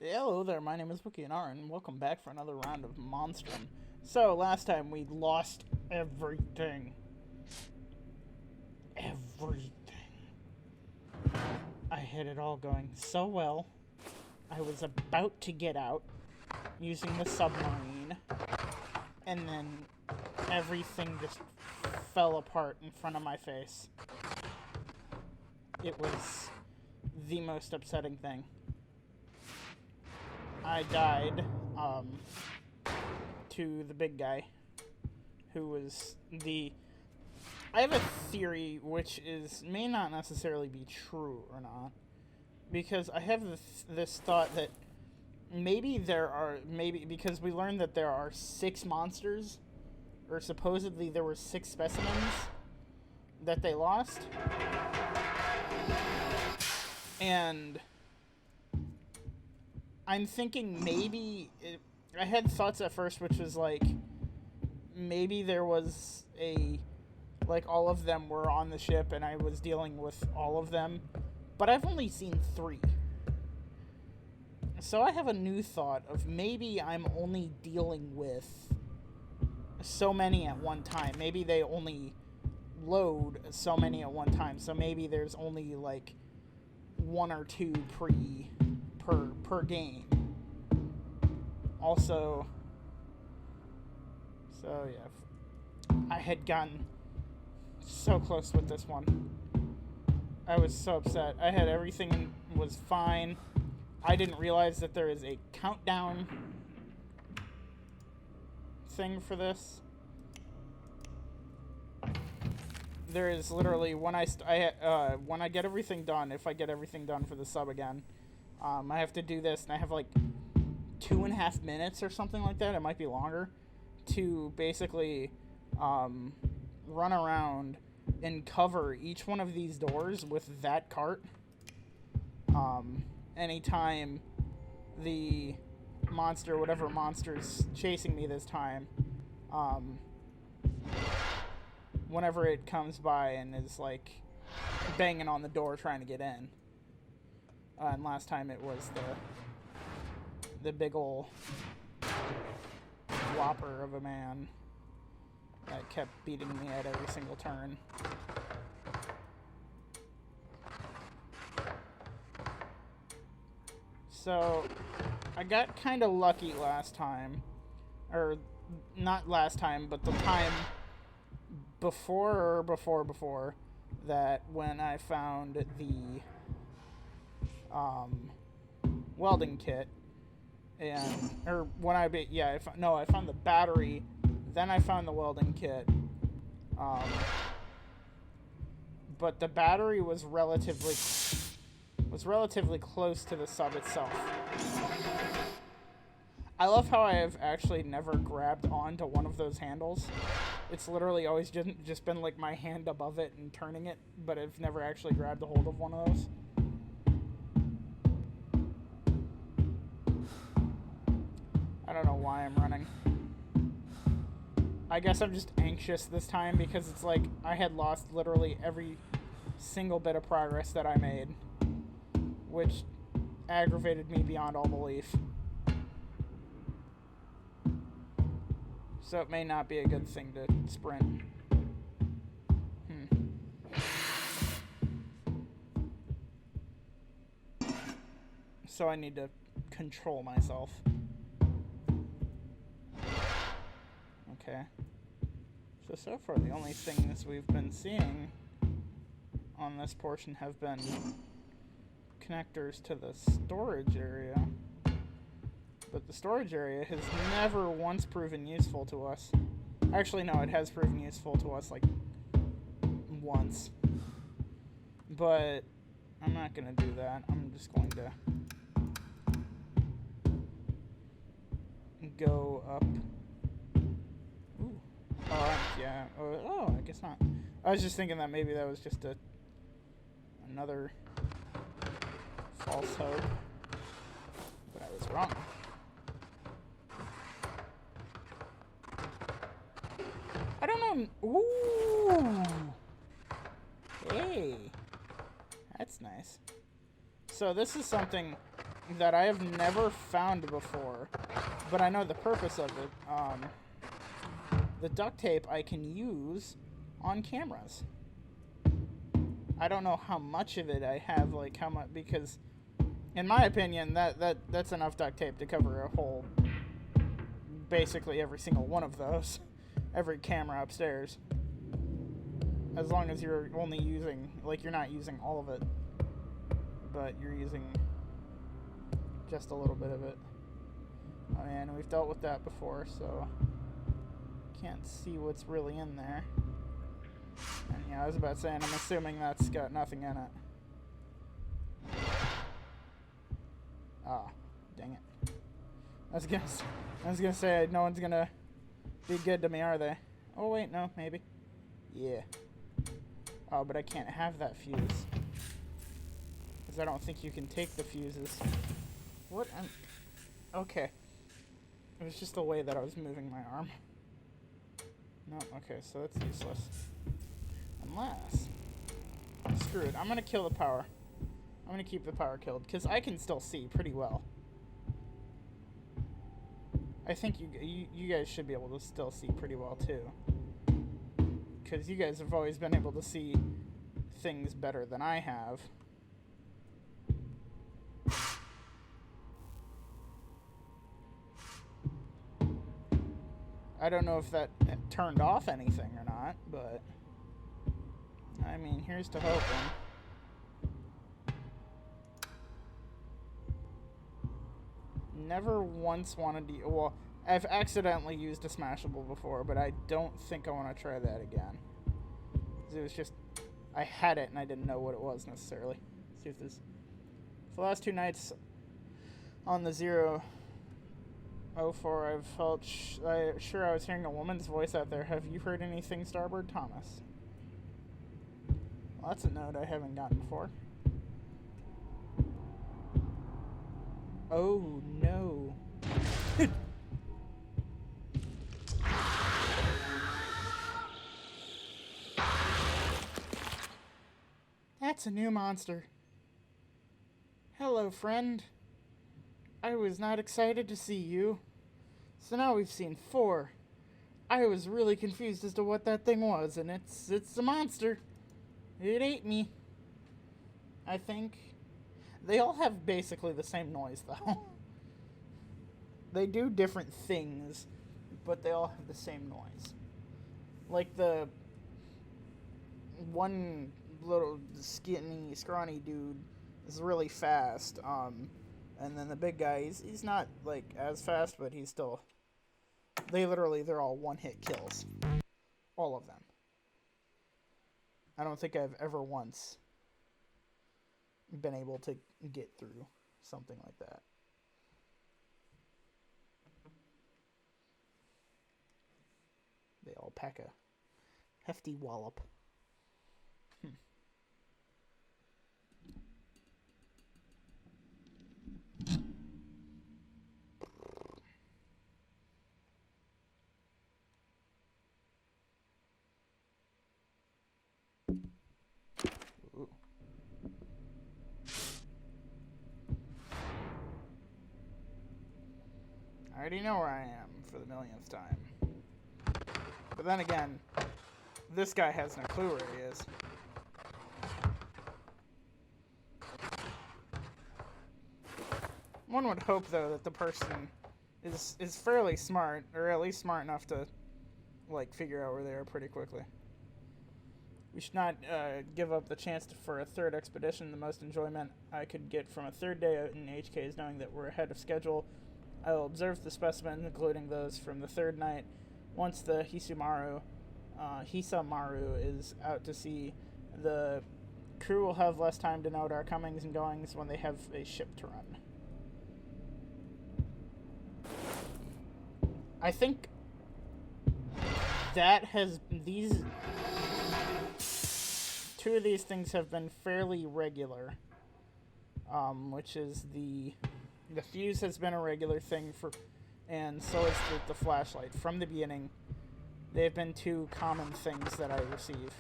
Hello there, my name is WikiandR, and welcome back for another round of Monstrum. So, last time we lost everything. Everything. I had it all going so well. I was about to get out using the submarine, and then everything just fell apart in front of my face. It was the most upsetting thing. I died, to the big guy, who was the... I have a theory, which may not necessarily be true or not, because I have this thought that maybe because we learned that there are 6 monsters, or supposedly there were 6 specimens that they lost, and I'm thinking I had thoughts at first, which was like, maybe there was all of them were on the ship and I was dealing with all of them, but I've only seen 3. So I have a new thought of maybe I'm only dealing with so many at one time. Maybe they only load so many at one time, so maybe there's only like 1 or 2 per game. Also, so yeah, I had gotten so close with this one. I was so upset. I had everything was fine. I didn't realize that there is a countdown thing for this. There is literally when I get everything done, if I get everything done for the sub again, I have to do this, and I have like 2.5 minutes or something like that. It might be longer, to basically run around and cover each one of these doors with that cart. Anytime the monster, whatever monster's chasing me this time, whenever it comes by and is like banging on the door trying to get in. And last time it was the big ol' whopper of a man that kept beating me at every single turn. So I got kind of lucky last time, or not last time, but the time before that, when I found the welding kit, and I found the battery, then I found the welding kit, but the battery was relatively close to the sub itself. I love how I have actually never grabbed onto one of those handles. It's literally always just been like my hand above it and turning it, but I've never actually grabbed a hold of one of those. I don't know why I'm running. I guess I'm just anxious this time because it's like I had lost literally every single bit of progress that I made, which aggravated me beyond all belief. So it may not be a good thing to sprint. So I need to control myself. Okay. So far the only things we've been seeing on this portion have been connectors to the storage area. But the storage area has never once proven useful to us. Actually, no, it has proven useful to us, like, once. But I'm not going to do that. I'm just going to go up. Ooh. Oh, yeah. Oh, I guess not. I was just thinking that maybe that was just another false hope. But I was wrong. I don't know. Ooh. Hey. That's nice. So this is something that I have never found before, but I know the purpose of it. The duct tape I can use on cameras. I don't know how much of it I have, like how much, because in my opinion that's enough duct tape to cover a whole, basically every single one of those, every camera upstairs. As long as you're only using, like, you're not using all of it, but you're using just a little bit of it. Oh, and we've dealt with that before, so can't see what's really in there. And yeah, I was about saying, I'm assuming that's got nothing in it. Ah, dang it. I was gonna say, no one's gonna be good to me, are they? Oh wait, no, maybe. Yeah. Oh, but I can't have that fuse, because I don't think you can take the fuses. What? Okay. It was just the way that I was moving my arm. No, okay, so that's useless. Unless... Screw it, I'm gonna kill the power. I'm gonna keep the power killed, because I can still see pretty well. I think you guys should be able to still see pretty well, too. Because you guys have always been able to see things better than I have. I don't know if that turned off anything or not, but I mean, here's to hoping. Never once wanted to... Well, I've accidentally used a Smashable before, but I don't think I want to try that again. It was just... I had it and I didn't know what it was necessarily. Let's see if this... For the last 2 nights on the 004, I've felt sure I was hearing a woman's voice out there. Have you heard anything, Starboard Thomas? Well, that's a note I haven't gotten before. Oh, no. That's a new monster. Hello, friend. I was not excited to see you. So now we've seen 4. I was really confused as to what that thing was, and it's a monster. It ate me. I think. They all have basically the same noise, though. They do different things, but they all have the same noise. Like the one little skinny, scrawny dude is really fast, and then the big guy, he's not, like, as fast, but he's still... They're all one-hit kills. All of them. I don't think I've ever once been able to get through something like that. They all pack a hefty wallop. Ooh. I already know where I am for the millionth time. But then again, this guy has no clue where he is. One would hope, though, that the person is fairly smart, or at least smart enough to, like, figure out where they are pretty quickly. We should not give up the chance for a 3rd expedition. The most enjoyment I could get from a 3rd day in HK is knowing that we're ahead of schedule. I will observe the specimens, including those from the 3rd night. Once the Hisamaru is out to sea, the crew will have less time to note our comings and goings when they have a ship to run. I think that these 2 of these things have been fairly regular, which is the fuse has been a regular thing and so is the flashlight. From the beginning, they've been 2 common things that I receive.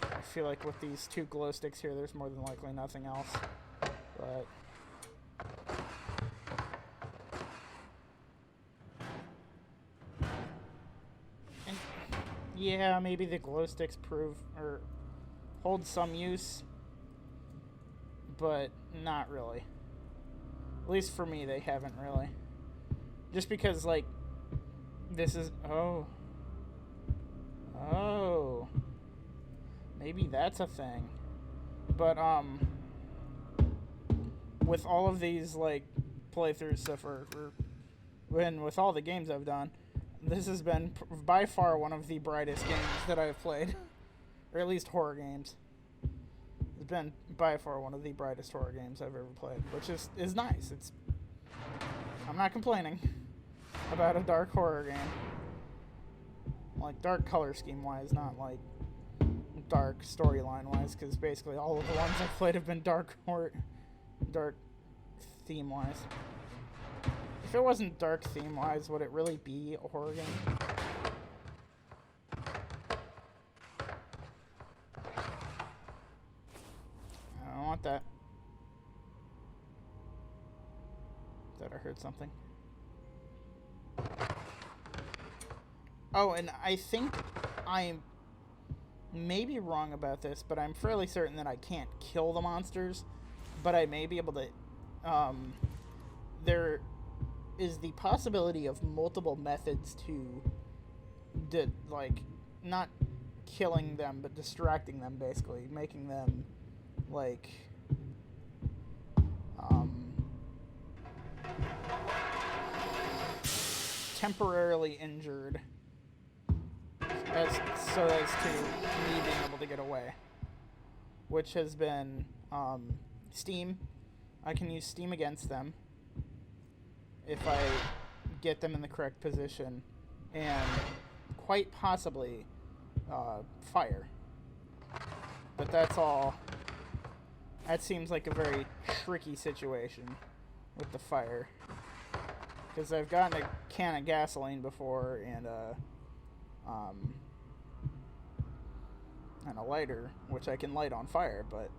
I feel like with these 2 glow sticks here, there's more than likely nothing else. But and yeah, maybe the glow sticks prove or hold some use, but not really. At least for me, they haven't really. Just because, like, this is... Oh. Maybe that's a thing. But, with all of these, like, playthroughs stuff, when with all the games I've done, this has been by far one of the brightest games that I've played. Or at least horror games. It's been by far one of the brightest horror games I've ever played, which is nice. I'm not complaining about a dark horror game. Like, dark color scheme wise, not like dark storyline wise, because basically all of the ones I've played have been dark horror, dark theme wise. If it wasn't dark theme wise, would it really be a horror game? I don't want that. Thought I heard something. Oh, and I think I'm maybe wrong about this, but I'm fairly certain that I can't kill the monsters, but I may be able to. There is the possibility of multiple methods to, like, not killing them, but distracting them, basically, making them, like, temporarily injured. So as to me being able to get away, which has been Steam. I can use Steam against them if I get them in the correct position, and quite possibly fire. But that's all. That seems like a very tricky situation with the fire, because I've gotten a can of gasoline before and a lighter, which I can light on fire, but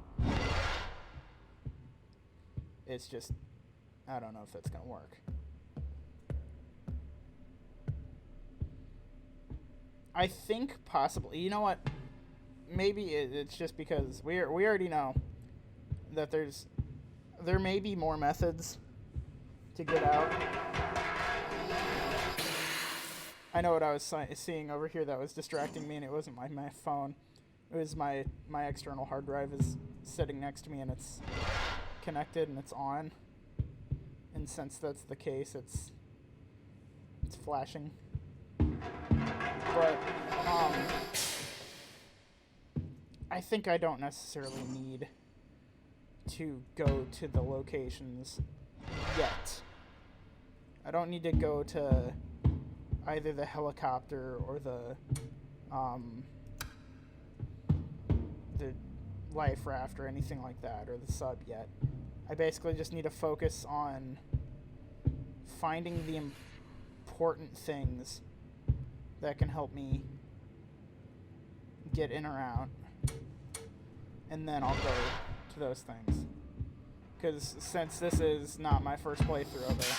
it's just, I don't know if that's gonna work. I think possibly, you know what? Maybe it's just because we already know that there may be more methods to get out. I know what I was seeing over here that was distracting me, and it wasn't my phone. It was my external hard drive is sitting next to me, and it's connected and it's on. And since that's the case, it's flashing. But I think I don't necessarily need to go to the locations yet. I don't need to go to either the helicopter or the life raft or anything like that, or the sub yet. I basically just need to focus on finding the important things that can help me get in or out, and then I'll go to those things. Because since this is not my first playthrough of it,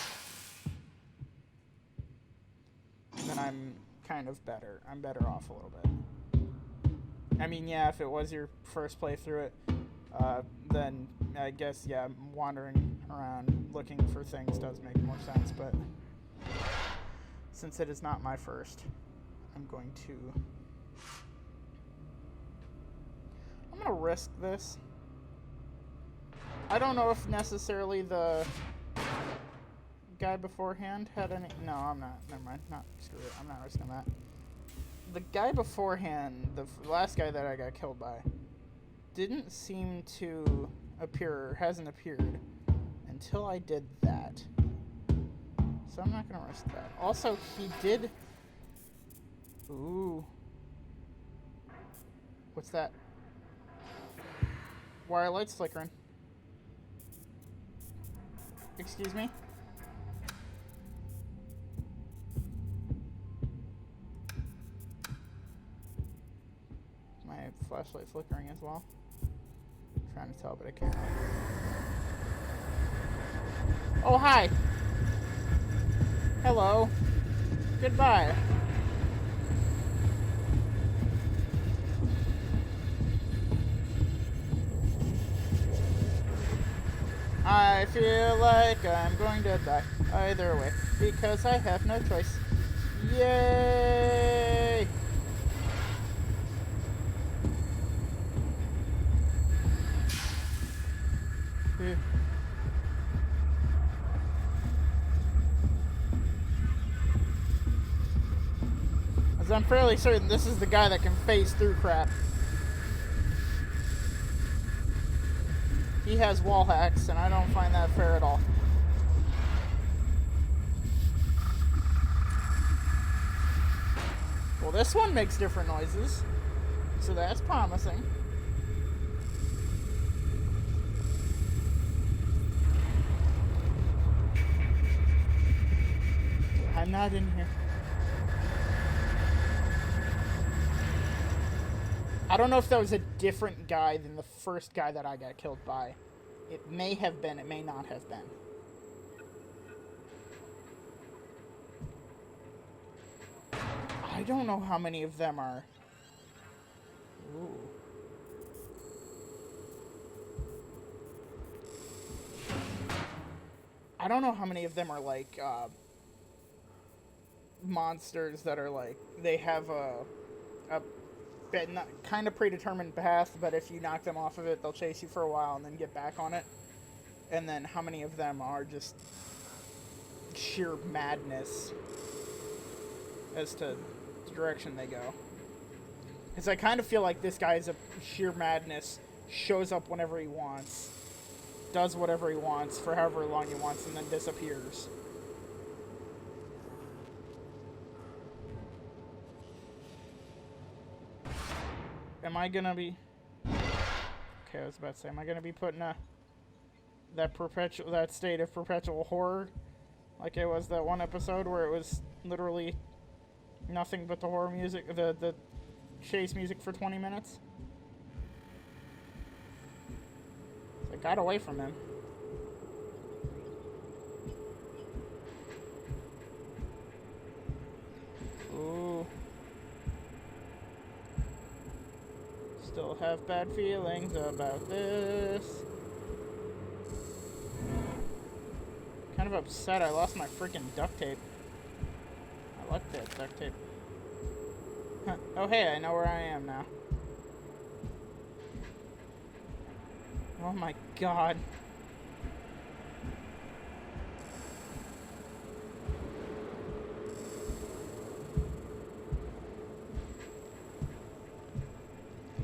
then I'm kind of better. I'm better off a little bit. I mean, yeah, if it was your first playthrough it, then I guess, yeah, wandering around looking for things does make more sense, but since it is not my first, I'm going to risk this. I don't know if necessarily the guy beforehand had any... No, I'm not. Never mind. Screw it. I'm not risking that. The guy beforehand, the last guy that I got killed by, didn't seem to appear, or hasn't appeared, until I did that. So I'm not going to risk that. Also, he did... Ooh. What's that? Why are lights flickering? Excuse me? My flashlight flickering as well. I'm trying to tell, but I can't. Oh, hi! Hello. Goodbye. I feel like I'm going to die either way because I have no choice. Yay! As I'm fairly certain this is the guy that can phase through crap. He has wall hacks, and I don't find that fair at all. Well, this one makes different noises, so that's promising. I'm not in here. I don't know if that was a different guy than the first guy that I got killed by. It may have been, it may not have been. I don't know how many of them are. Ooh. I don't know how many of them are like monsters that are like they have a kind of predetermined path, but if you knock them off of it, they'll chase you for a while and then get back on it. And then how many of them are just sheer madness as to the direction they go. Because I kind of feel like this guy is a sheer madness, shows up whenever he wants, does whatever he wants for however long he wants, and then disappears. Am I gonna be... Okay, I was about to say, am I gonna be putting that state of perpetual horror like it was that one episode where it was literally nothing but the horror music, the chase music for 20 minutes? So I got away from him. Ooh. Still have bad feelings about this. Kind of upset I lost my freaking duct tape. I like that duct tape. Huh. Oh hey, I know where I am now. Oh my god.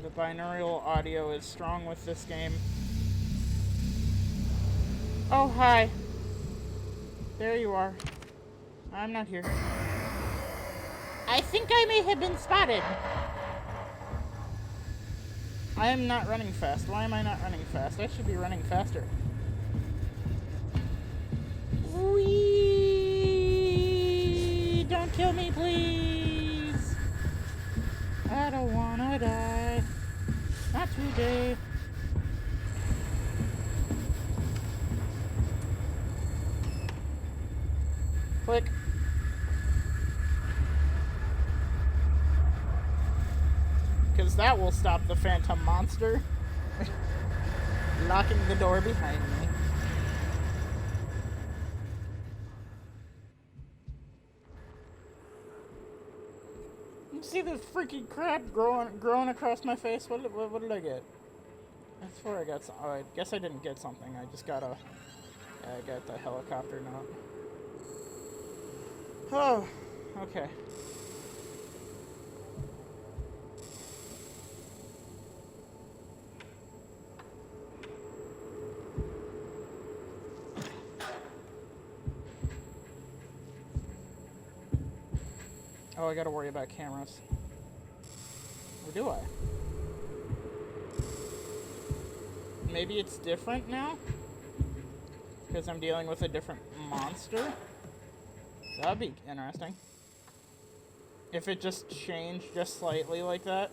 The binaural audio is strong with this game. Oh, hi. There you are. I'm not here. I think I may have been spotted. I am not running fast. Why am I not running fast? I should be running faster. Whee! Don't kill me, please. I don't wanna die. Not today. Click. Because that will stop the phantom monster. Locking the door behind me. You see this freaking crap growing across my face? What did I get? I swear I got some. Oh, I guess I didn't get something. I just got a... I got the helicopter note. Oh, okay. Oh, I gotta worry about cameras. Or do I? Maybe it's different now? Because I'm dealing with a different monster? That'd be interesting. If it just changed just slightly like that.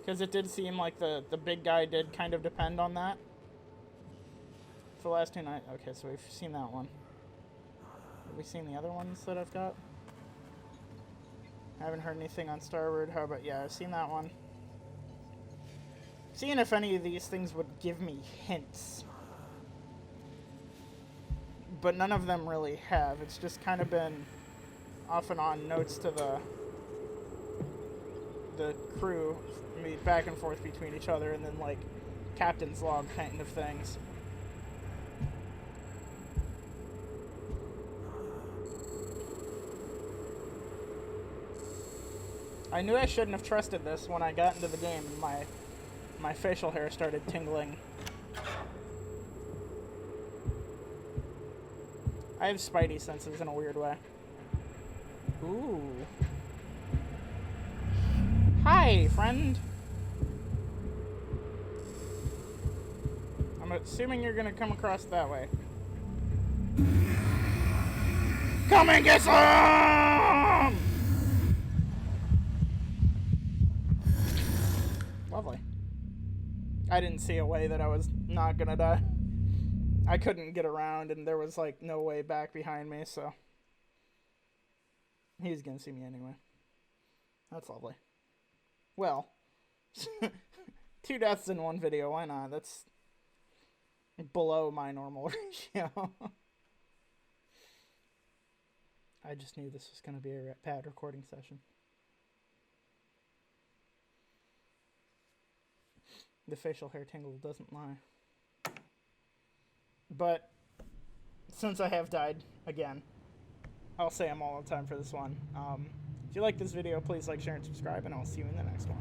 Because it did seem like the big guy did kind of depend on that. For the last 2 nights. Okay, so we've seen that one. Have we seen the other ones that I've got? I haven't heard anything on Starboard. How about... Yeah, I've seen that one. Seeing if any of these things would give me hints. But none of them really have. It's just kind of been off and on notes to the crew, back and forth between each other, and then like captain's log kind of things. I knew I shouldn't have trusted this when I got into the game and my facial hair started tingling. I have spidey senses in a weird way. Ooh. Hi, friend. I'm assuming you're gonna come across that way. Come and get some! Lovely. I didn't see a way that I was not gonna die. I couldn't get around, and there was, like, no way back behind me, so... He's gonna see me anyway. That's lovely. Well, 2 deaths in 1 video, why not? That's below my normal ratio. I just knew this was gonna be a bad recording session. The facial hair tingle doesn't lie. But since I have died again, I'll say I'm all on time for this one. If you like this video, please like, share, and subscribe, and I'll see you in the next one.